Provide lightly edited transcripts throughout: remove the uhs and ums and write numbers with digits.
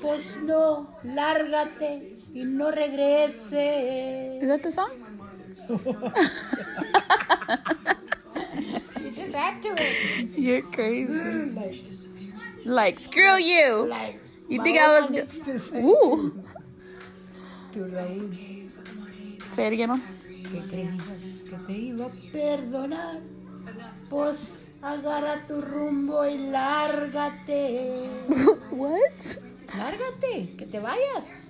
Pues no, lárgate y no regreses. Is that the song? You just add to it. You're crazy. Like, screw you. Like, You think I was... needs to say Ooh. to reír. Say it again, Mom. Que creías que te iba a perdonar. Pues agarra tu rumbo y lárgate. What? Lárgate, que te vayas.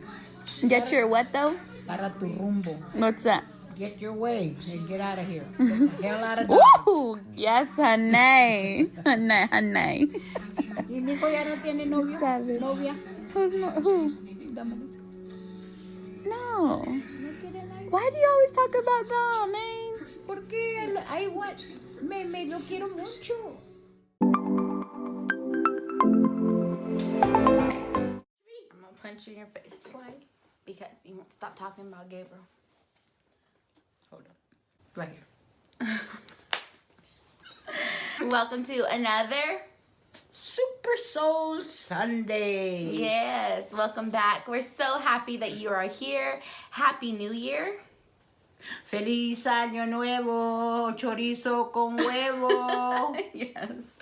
Get your what, though? Agarra tu rumbo. What's that? Get your way and get out of here. Get the hell out of Dodge. Ooh, yes, honey. Honey, honey. ¿Y mi hijo ya no tiene novio? Savage. ¿Novia? Who? Dominic. No. No tiene nadie. Why do you always talk about Dom, man? Porque me lo quiero mucho. I'm gonna punch you in your face. Why? Because you won't stop talking about Gabriel. Hold on. Right here. Welcome to another... Super Soul Sunday. Yes, welcome back. We're so happy that you are here. Happy New Year. Feliz Año Nuevo, chorizo con huevo. Yes.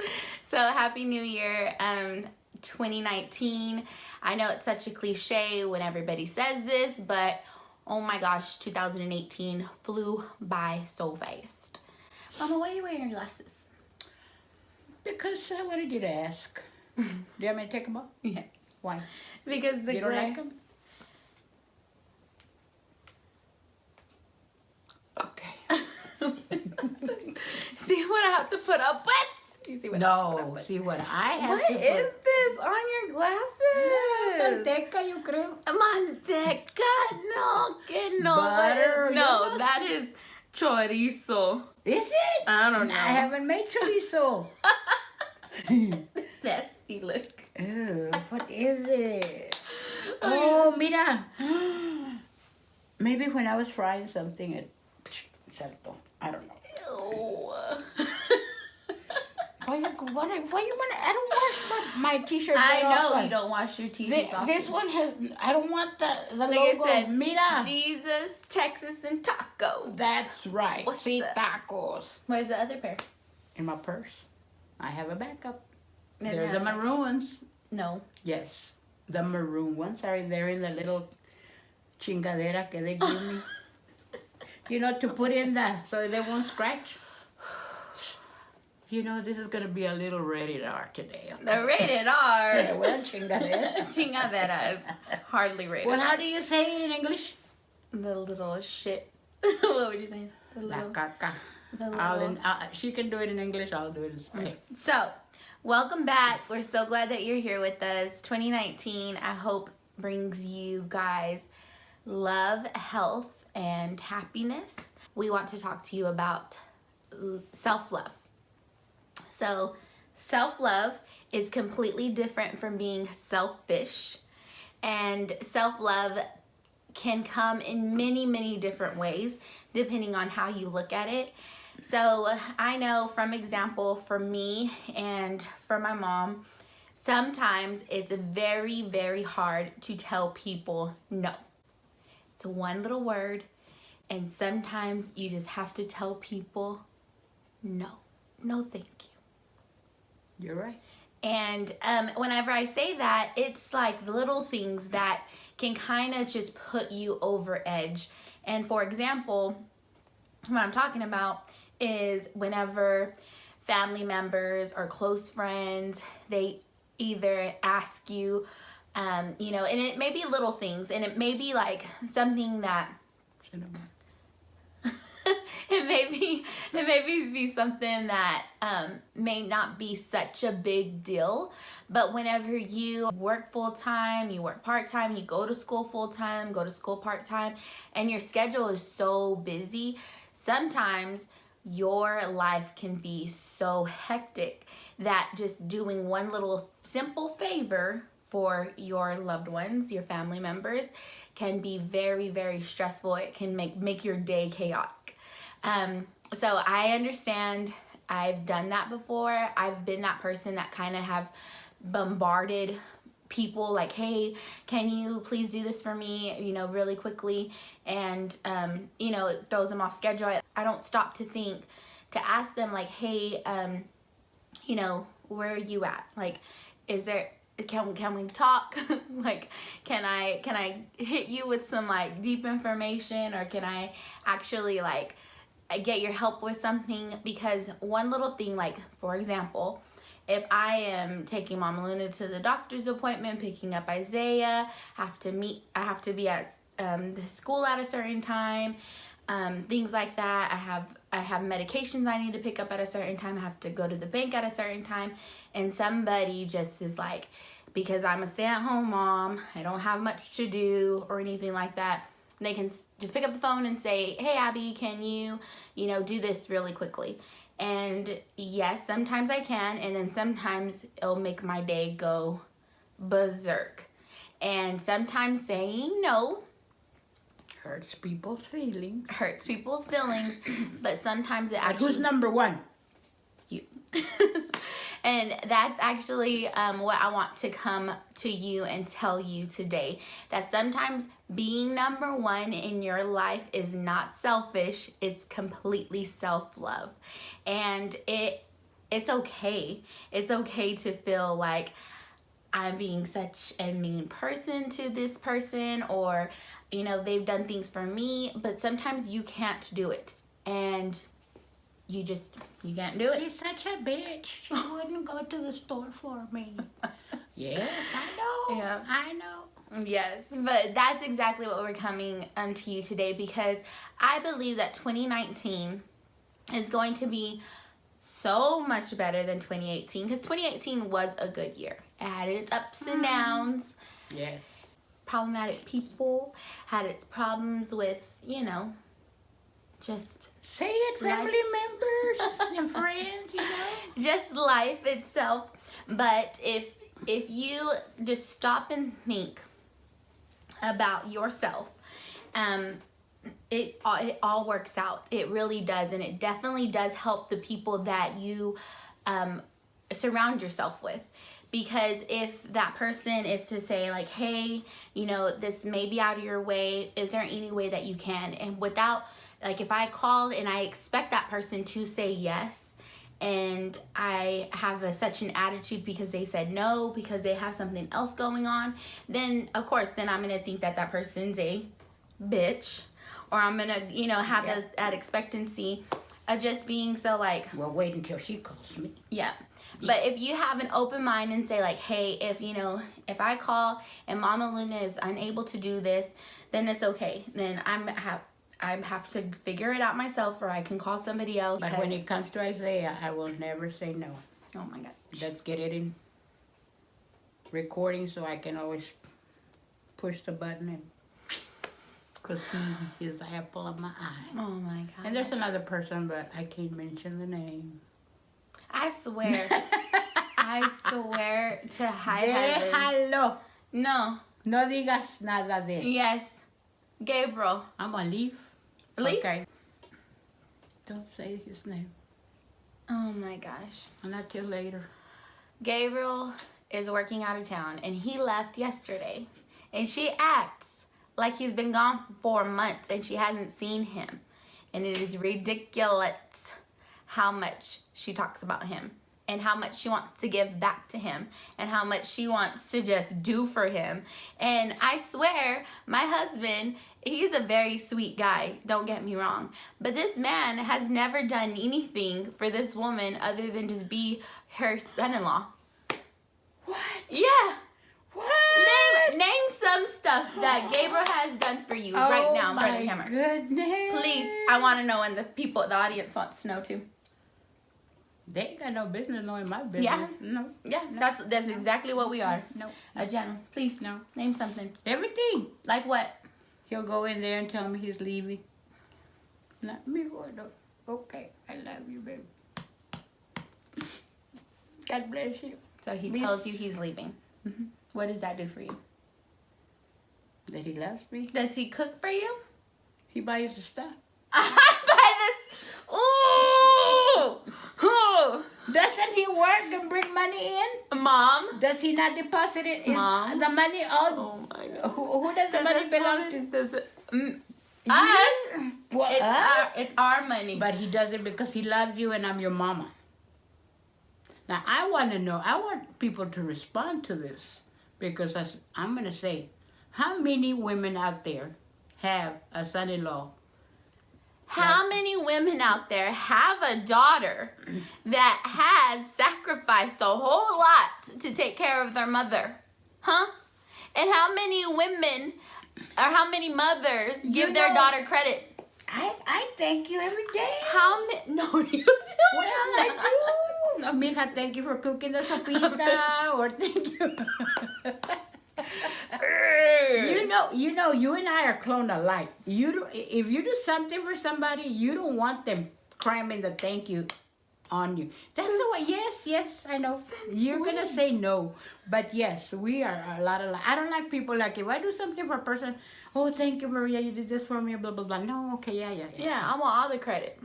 So happy New Year, 2019. I know it's such a cliche when everybody says this, but oh my gosh, 2018 flew by so fast. Mama, why are you wearing your glasses? Because I wanted you to ask. Do you want me to take them off? Yeah. Why? Because the You don't like them? Okay. See what I have to put up with? You see what I have to put up No, with? see what I have What to put. is this on your glasses? Manteca, yo creo. Manteca, no, que no. Butter, No, yo no that sé. is chorizo. Is it? I don't know. I haven't made chorizo. Nasty look. Ew, what is it? Oh, mira. Maybe when I was frying something, it saltó. I don't know. Ew. Why you wanna? I don't wash my t-shirt. I that know often. you don't wash your t-shirts often. This one has. I don't want the Like logo. I said, Mira. Jesus, Texas, and tacos. That's right. What's See, that? tacos. Where's the other pair? In my purse. I have a backup. Then They're the have- maroon ones. No. Yes, the maroon ones are there in the little chingadera que they give me. You know, to put in so they won't scratch. You know, this is going to be a little rated R today. The rated R. Yeah, well, chingadera. Chingadera is hardly rated. Well, how do you say it in English? The little shit. What would you say? The La little. caca. The little. She can do it in English, I'll do it in Spanish. So, welcome back. We're so glad that you're here with us. 2019, I hope, brings you guys love, health, and happiness. We want to talk to you about self-love. So, self-love is completely different from being selfish. And self-love can come in many, many different ways, depending on how you look at it. So I know from example, for me and for my mom, sometimes it's very, very hard to tell people no. It's one little word, and sometimes you just have to tell people no. No, thank you. You're right. And whenever I say that, it's like the little things that can kind of just put you over edge. And for example, what I'm talking about is whenever family members or close friends, they either ask you, you know, and it may be little things, and it may be like something that it may be something that may not be such a big deal, but whenever you work full-time, you work part-time, you go to school full-time, go to school part-time, and your schedule is so busy, sometimes your life can be so hectic that just doing one little simple favor for your loved ones, your family members, can be very, very stressful. It can make your day chaotic. So I understand. I've done that before. I've been that person that kind of have bombarded people like, hey, can you please do this for me, you know, really quickly, and you know, it throws them off schedule. I don't stop to think, to ask them like, hey, you know, where are you at? Like, is there, can we talk? Like, can I hit you with some like deep information, or can I actually like get your help with something? Because one little thing, like for example, if I am taking Mama Luna to the doctor's appointment, picking up Isaiah, I have to be at the school at a certain time, things like that. I have medications I need to pick up at a certain time. I have to go to the bank at a certain time, and somebody just is like, because I'm a stay-at-home mom, I don't have much to do or anything like that, they can just pick up the phone and say, hey Abby, can you know, do this really quickly? And yes, sometimes I can, and then sometimes it'll make my day go berserk. And sometimes saying no Hurts people's feelings. But sometimes it But actually... who's number one? You. And that's actually what I want to come to you and tell you today, that sometimes being number one in your life is not selfish, it's completely self-love. And it's okay. It's okay to feel like I'm being such a mean person to this person, or you know, they've done things for me, but sometimes you can't do it, and you can't do it. She's such a bitch. She wouldn't go to the store for me. Yes, I know. Yeah. I know. Yes, but that's exactly what we're coming to you today, because I believe that 2019 is going to be so much better than 2018, because 2018 was a good year. It had its ups and downs. Yes. Problematic people, had its problems with, you know, just... Say it, family members and friends, you know. Just life itself. But if you just stop and think about yourself, it all works out. It really does, and it definitely does help the people that you surround yourself with. Because if that person is to say like, hey, you know, this may be out of your way, is there any way that you can? And without, like, if I called and I expect that person to say yes, and I have such an attitude because they said no, because they have something else going on, then of course, then I'm going to think that that person's a bitch, or I'm going to, you know, have that expectancy of just being so like... Well, wait until she calls me. Yeah. But if you have an open mind and say like, hey, if you know, if I call and Mama Luna is unable to do this, then it's okay. Then I have to figure it out myself, or I can call somebody else. But when it comes to Isaiah, I will never say no. Oh my God. Let's get it in recording so I can always push the button, and because he is the apple of my eye. Oh my God. And there's another person, but I can't mention the name. I swear. I swear to high heaven. Déjalo. No. No digas nada de él. Yes. Gabriel. I'm gonna leave. Leave? Okay. Don't say his name. Oh my gosh. Not till later. Gabriel is working out of town, and he left yesterday. And she acts like he's been gone for 4 months and she hasn't seen him. And it is ridiculous how much she talks about him, and how much she wants to give back to him, and how much she wants to just do for him. And I swear, my husband, he's a very sweet guy, don't get me wrong, but this man has never done anything for this woman other than just be her son-in-law. What? Yeah. What? Name some stuff that Gabriel has done for you right now in front of the camera. Goodness. Please, I want to know, and the audience wants to know too. They ain't got no business knowing my business. Yeah. No. Yeah, that's exactly what we are. No. A channel. Please, No. name something. Everything. Like what? He'll go in there and tell me he's leaving. Not me, Gordo. Okay, I love you, baby. God bless you. So he Miss- tells you he's leaving. Mm-hmm. What does that do for you? That he loves me. Does he cook for you? He buys the stuff. I buy this. Ooh! Ooh! Doesn't he work and bring money in? Mom. Does he not deposit it? Is Mom? the money all? Oh my God. Who does the money belong to? Does it, You? us. Well, It's us? it's our money. But he does it because he loves you and I'm your mama. Now, I want to know, I want people to respond to this because I'm going to say, how many women out there have a son-in-law? How many women out there have a daughter that has sacrificed a whole lot to take care of their mother? Huh? And how many women or how many mothers give their daughter credit? I thank you every day. How many? No, you don't. Well, I do. Mija, thank you for cooking the sopita, or thank you. You know, you and I are clone alike. If you do something for somebody, you don't want them cramming the thank you on you. That's the way. Yes, I know. You're gonna say no, but yes, we are a lot alike. I don't like people like if I do something for a person. Oh, thank you, Maria. You did this for me. Blah blah blah. No, okay, yeah. Yeah, I want all the credit.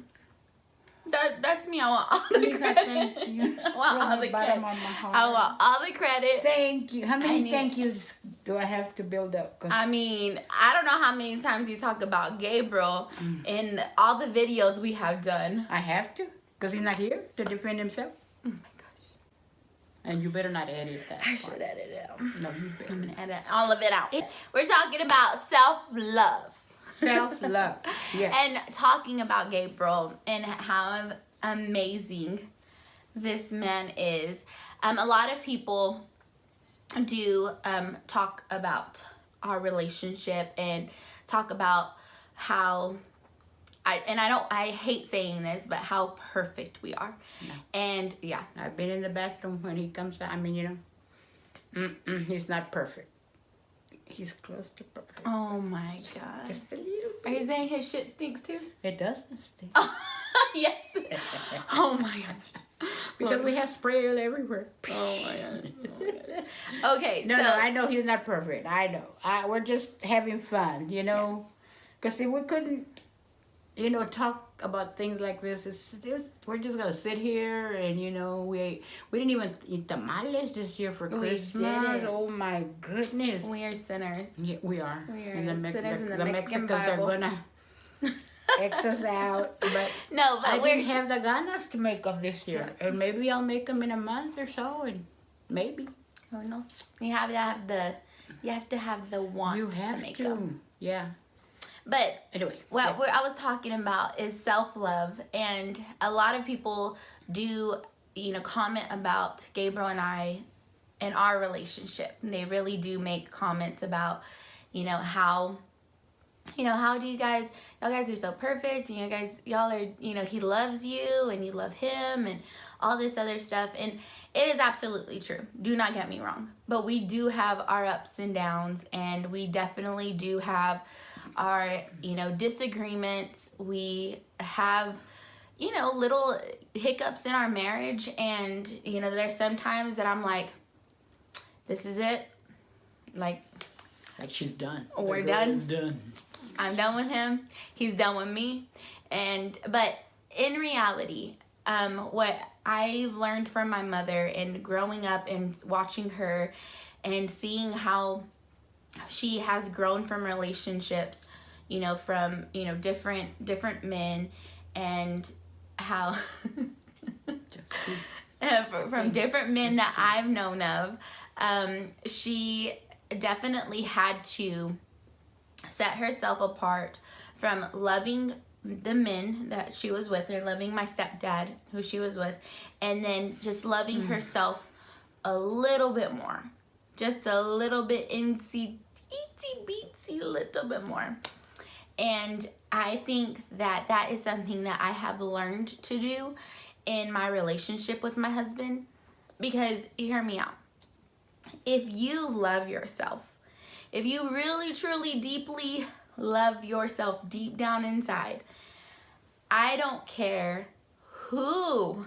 That's me. I want all the credit. Thank you. I want all the credit. I want all the credit. Thank you. How many thank yous do I have to build up? I mean, I don't know how many times you talk about Gabriel in all the videos we have done. I have to, because he's not here to defend himself. Oh my gosh. And you better not edit that. I should edit it out. No, you better. I'm gonna edit all of it out. We're talking about self-love. Self-love. Yes. And talking about Gabriel and how amazing this man is. A lot of people do talk about our relationship and talk about how I hate saying this, but how perfect we are. No. And yeah. I've been in the bathroom when he comes out. I mean, he's not perfect. He's close to perfect. Oh my God. Just a little bit. Are you saying his shit stinks too? It doesn't stink. Oh, yes. Oh my gosh. Because we have spray oil everywhere. Oh my God. Okay. No, I know he's not perfect. I know. We're just having fun, you know. Because if we couldn't, talk about things like this, we're just gonna sit here and we didn't even eat tamales this year for Christmas. Didn't. Oh my goodness. We are sinners. Yeah, we are. We are sinners in the Mexican Mexicans Bible. are gonna X us out, but no, but I didn't have the ganas to make them this year, and maybe I'll make them in a month or so, and maybe. Who knows? You have to have the want to make them. Yeah. But anyway, what I was talking about is self-love, and a lot of people do, comment about Gabriel and I and our relationship. And they really do make comments about, how do y'all guys are so perfect, and y'all are, he loves you and you love him and all this other stuff. And it is absolutely true. Do not get me wrong. But we do have our ups and downs, and we definitely do have our, disagreements. We have, little hiccups in our marriage, and, there's sometimes that I'm like, this is it. Like she's done. We're done. Done. I'm done with him. He's done with me. But in reality, what I've learned from my mother and growing up and watching her and seeing how she has grown from relationships, from, different men, and how from different men that I've known of, she definitely had to set herself apart from loving the men that she was with, or loving my stepdad who she was with, and then just loving herself a little bit more, just a little bit itsy beatsy little bit more. And I think that is something that I have learned to do in my relationship with my husband, because hear me out, if you love yourself, if you really truly deeply love yourself deep down inside, I don't care who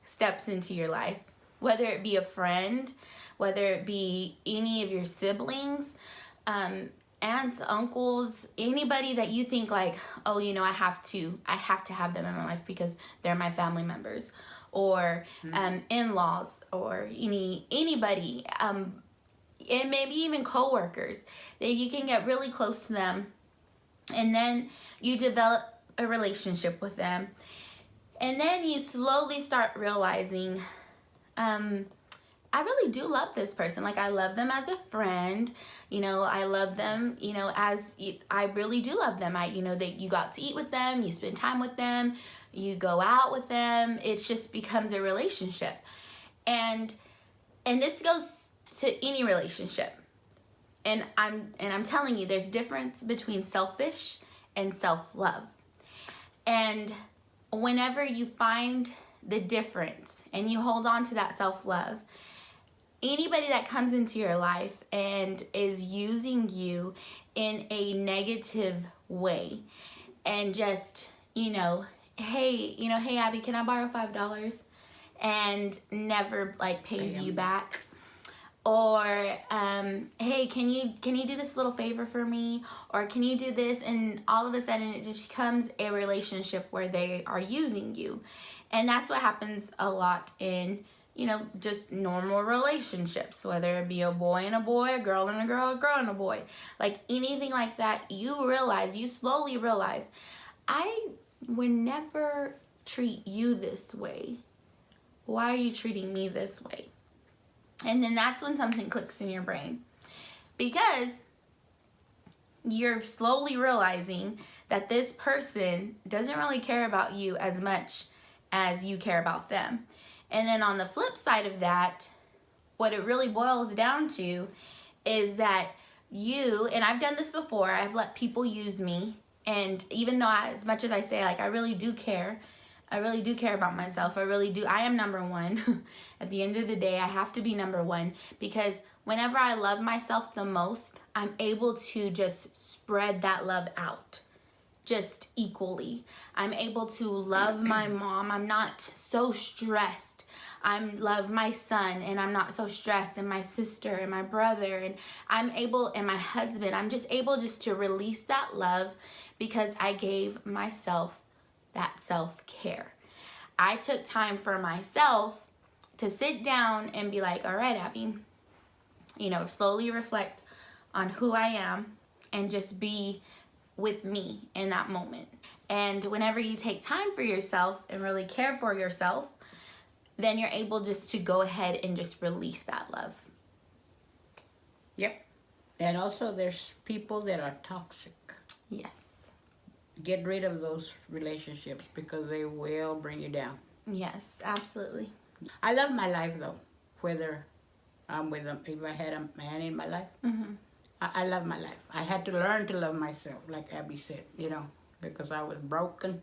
steps into your life, whether it be a friend, whether it be any of your siblings, aunts, uncles, anybody that you think like, oh, I have to have them in my life because they're my family members, or in-laws, or anybody, and maybe even coworkers, that you can get really close to them, and then you develop a relationship with them, and then you slowly start realizing, I really do love this person. Like, I love them as a friend. I love them, I really do love them. That you got to eat with them, you spend time with them, you go out with them. It just becomes a relationship. And this goes to any relationship. And I'm telling you, there's a difference between selfish and self-love. And whenever you find the difference and you hold on to that self-love, anybody that comes into your life and is using you in a negative way, and just, hey Abby, can I borrow $5? And never like pays you back. Or hey, can you do this little favor for me? Or can you do this? And all of a sudden it just becomes a relationship where they are using you. And that's what happens a lot in just normal relationships, whether it be a boy and a boy, a girl and a girl, a girl and a boy, like anything like that. You slowly realize, I would never treat you this way. Why are you treating me this way? And then that's when something clicks in your brain, because you're slowly realizing that this person doesn't really care about you as much as you care about them. And then on the flip side of that, what it really boils down to is that and I've done this before, I've let people use me, and even though as much as I say, like, I really do care about myself, I am number one. At the end of the day, I have to be number one, because whenever I love myself the most, I'm able to just spread that love out just equally. I'm able to love my mom. I'm not so stressed. I love my son, and I'm not so stressed, and my sister and my brother, and and my husband. I'm just able to release that love, because I gave myself that self-care. I took time for myself to sit down and be like, all right, Abby, slowly reflect on who I am and just be with me in that moment. And whenever you take time for yourself and really care for yourself, then you're able just to go ahead and just release that love. Yep. And also there's people that are toxic. Yes. Get rid of those relationships, because they will bring you down. Yes, absolutely. I love my life, though. Whether I'm with them, if I had a man in my life, I love my life. I had to learn to love myself, like Abby said, because I was broken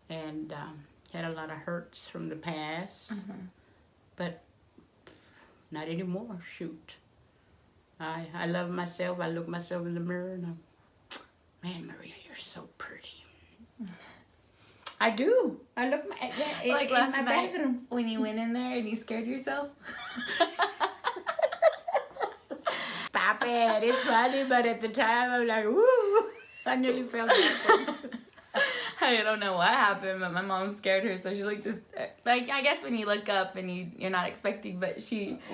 and had a lot of hurts from the past. But not anymore, shoot. I love myself. I look myself in the mirror and I'm, man, Maria, you're so pretty. I do. I look like in last my night bathroom. When you went in there and you scared yourself. Stop it. It's funny, but at the time I'm like, woo. I nearly fell backwards. I don't know what happened, but my mom scared her, so she looked like, I guess when you look up and you're not expecting, but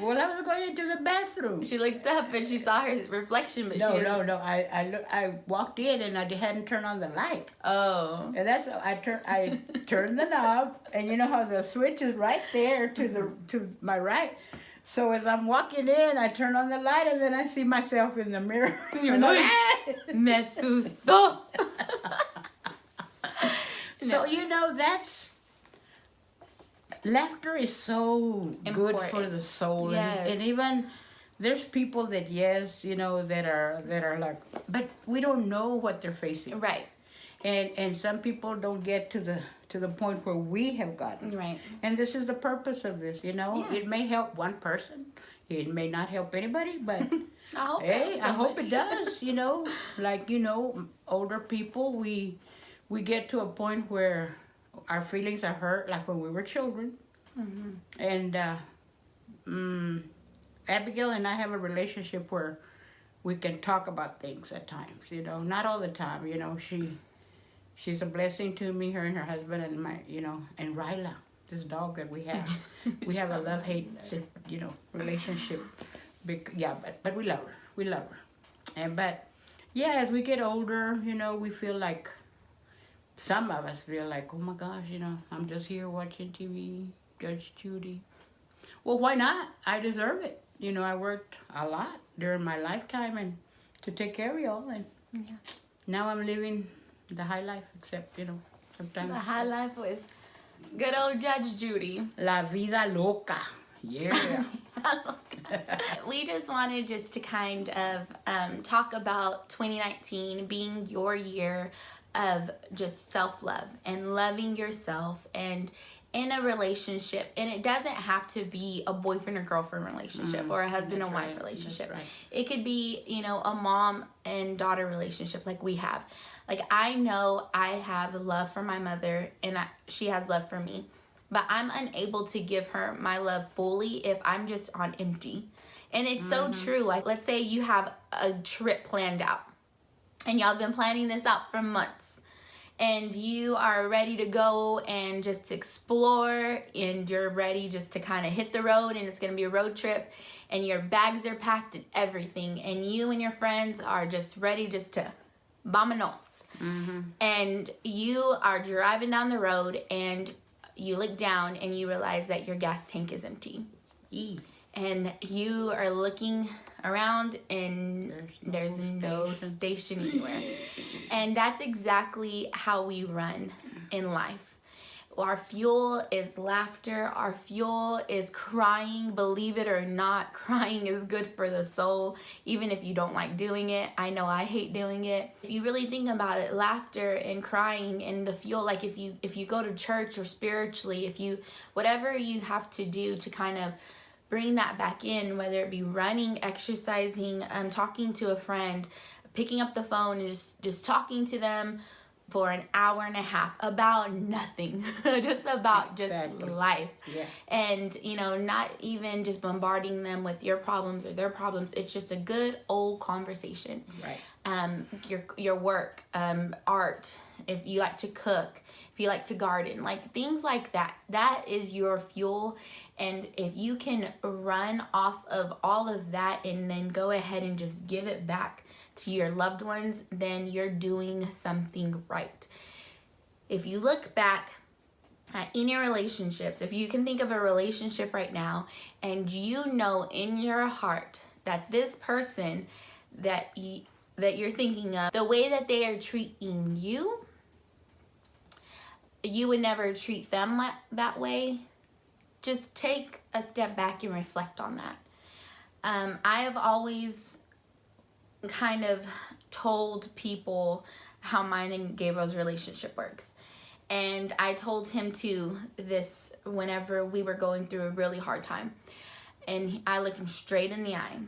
Well, I was going into the bathroom. She looked up and she saw her reflection, but no. I walked in and I hadn't turned on the light. Oh. And that's I turned the knob, and you know how the switch is right there to my right. So as I'm walking in, I turn on the light, and then I see myself in the mirror. You're like, me asustó. So, that's, laughter is so important. Good for the soul. Yes. And even, there's people that, that are like, but we don't know what they're facing. Right. And some people don't get to the point where we have gotten. Right. And this is the purpose of this, Yeah. It may help one person. It may not help anybody, but I hope it does, Like, older people, we get to a point where our feelings are hurt, like when we were children. And Abigail and I have a relationship where we can talk about things at times, not all the time. She's a blessing to me, her and her husband, and and Ryla. this dog that we have. We have a love-hate, relationship. Yeah, but we love her. We love her. But yeah, as we get older, we feel like, some of us feel like, oh my gosh, I'm just here watching TV, Judge Judy. Well, why not? I deserve it. I worked a lot during my lifetime and to take care of y'all, and now I'm living the high life, except, sometimes. The high life with good old Judge Judy. La vida loca. Yeah. We just wanted to kind of talk about 2019 being your year of just self-love and loving yourself and in a relationship. And it doesn't have to be a boyfriend or girlfriend relationship or a husband and wife relationship. Right. It could be, a mom and daughter relationship like we have. Like, I know I have love for my mother and she has love for me. But I'm unable to give her my love fully if I'm just on empty. And it's so true. Like, let's say you have a trip planned out. And y'all been planning this out for months. And you are ready to go and just explore. And you're ready just to kind of hit the road. And it's going to be a road trip. And your bags are packed and everything. And you and your friends are just ready just to vámonos. And you are driving down the road and you look down and you realize that your gas tank is empty. And you are looking around and there's no station anywhere. And that's exactly how we run in life. Our fuel is laughter. Our fuel is crying. Believe it or not, crying is good for the soul, even if you don't like doing it. I know I hate doing it. If you really think about it, laughter and crying and the fuel, like if you go to church or spiritually, whatever you have to do to kind of bring that back in, whether it be running, exercising, talking to a friend, picking up the phone and just talking to them for an hour and a half about nothing, just about life. Yeah. And, not even just bombarding them with your problems or their problems. It's just a good old conversation. Right. Your work, art, if you like to cook, if you like to garden, like things like that, that is your fuel. And if you can run off of all of that and then go ahead and just give it back to your loved ones, then you're doing something right. If you look back at any relationships, if you can think of a relationship right now and you know in your heart that this person that you're thinking of, the way that they are treating you, you would never treat them that way, just take a step back and reflect on that. I have always kind of told people how mine and Gabriel's relationship works. And I told him too this whenever we were going through a really hard time. And I looked him straight in the eye.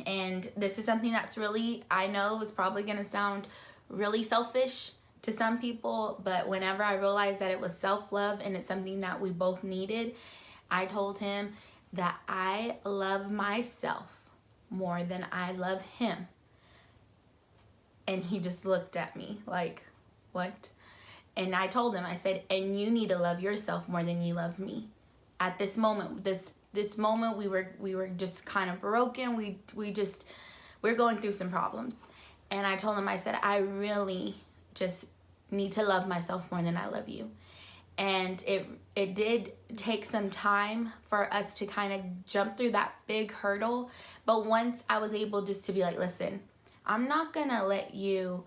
And this is something that's really, I know it's probably going to sound really selfish to some people, but whenever I realized that it was self-love and it's something that we both needed, I told him that I love myself more than I love him. And he just looked at me like, what? And I told him, I said, and you need to love yourself more than you love me. At this moment, this moment we were just kind of broken. We're going through some problems. And I told him, I said, I really just need to love myself more than I love you. And it did take some time for us to kind of jump through that big hurdle. But once I was able just to be like, listen, I'm not going to let you,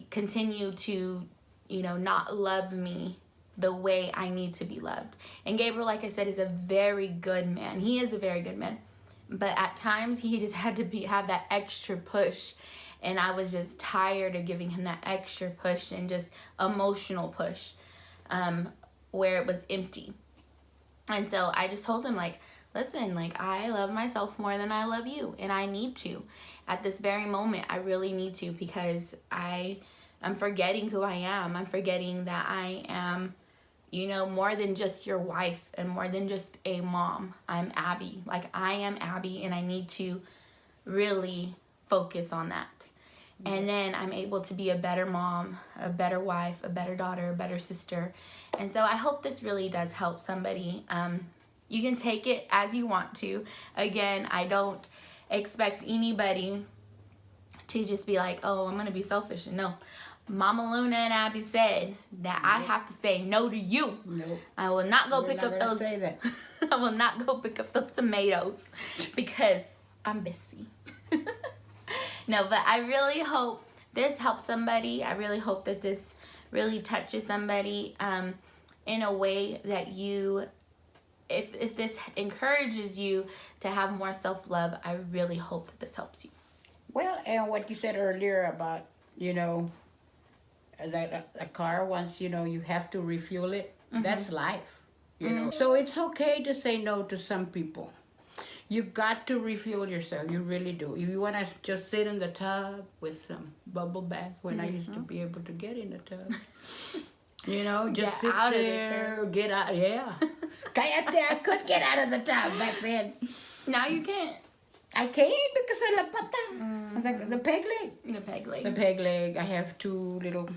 continue to, not love me the way I need to be loved. And Gabriel, like I said, is a very good man. He is a very good man. But at times he just had to have that extra push. And I was just tired of giving him that extra push and just emotional push. Where it was empty. And so I just told him, like, listen, like, I love myself more than I love you, and I need to. At this very moment, I really need to, because I'm forgetting who I am. I'm forgetting that I am, more than just your wife and more than just a mom. I'm Abby. Like, I am Abby, and I need to really focus on that. And then I'm able to be a better mom, a better wife, a better daughter, a better sister. And so I hope this really does help somebody. You can take it as you want to. Again, I don't expect anybody to just be like, oh, I'm going to be selfish. No. Mama Luna and Abby said that I have to say no to you. Nope. I will not go pick up those. Say that. I will not go pick up those tomatoes because I'm busy. No, but I really hope this helps somebody. I really hope that this really touches somebody in a way that you, if this encourages you to have more self-love, I really hope that this helps you. Well, and what you said earlier about, you know, that a car, once, you know, you have to refuel it, that's life, you know. So it's okay to say no to some people. You got to refuel yourself. You really do. If you want to just sit in the tub with some bubble bath, when I used to be able to get in the tub, you know, just sit out there, of the tub. get out. Yeah, I could get out of the tub back then. Now you can't. I can't because of la pata, the peg leg. The peg leg. The peg leg. I have two little.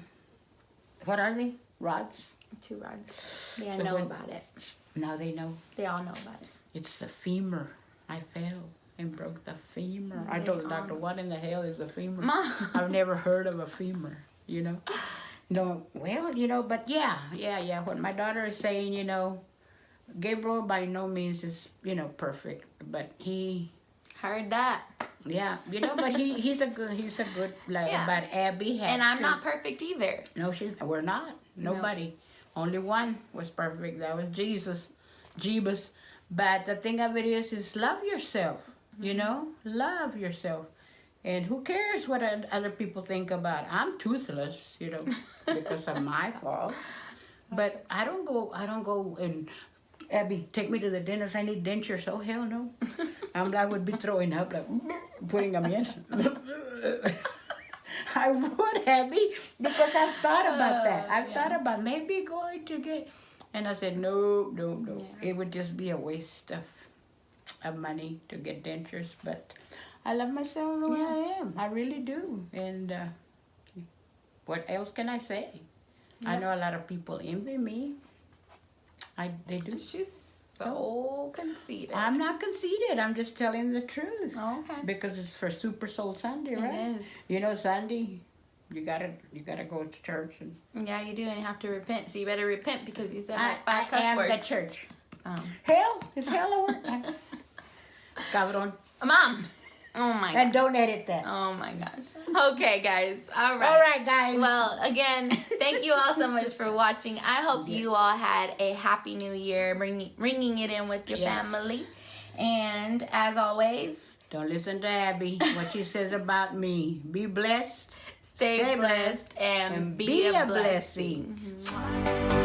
What are they? Rods. 2 rods. They So know when- about it. Now they know. They all know about it. It's the femur. I fell and broke the femur. I They told the all doctor, what in the hell is a femur? Mom. I've never heard of a femur, you know. No, well, you know, but yeah. What my daughter is saying, you know, Gabriel by no means is, you know, perfect, but he, Heard that. yeah, you know, but he's a good like. Yeah. But Abby had And I'm to- not perfect either. No, we're not. Nobody. Only one was perfect. That was Jesus, Jeebus. But the thing of it is love yourself. You know, love yourself. And who cares what other people think about? I'm toothless, you know, because of my fault. But I don't go and Abby, take me to the dentist. I need dentures. Oh hell no. I would be throwing up, like putting them in. I would, Abby, because I've thought about that. I've thought about maybe going to get, and I said no. Yeah. It would just be a waste of money to get dentures. But I love myself the way I am. I really do. And what else can I say? I Yep. know a lot of people envy me. They do. She's so conceited. I'm not conceited. I'm just telling the truth. Oh, okay. Because it's for Super Soul Sunday, It right? is. You know, Sunday, you gotta go to church and. Yeah, you do, and you have to repent. So you better repent because you said I like 5 cuss am words. the church. Oh. Hell, is hell a word? Cabron. Mom. Oh my And gosh. don't edit that. Oh my gosh. Okay, guys. All right. All right, guys. Well, again, thank you all so much for watching. I hope you all had a happy new year, ringing it in with your Yes. family. And as always, Don't listen to Abby, what she says about me. Be blessed. stay Stay blessed and be a blessing. blessing.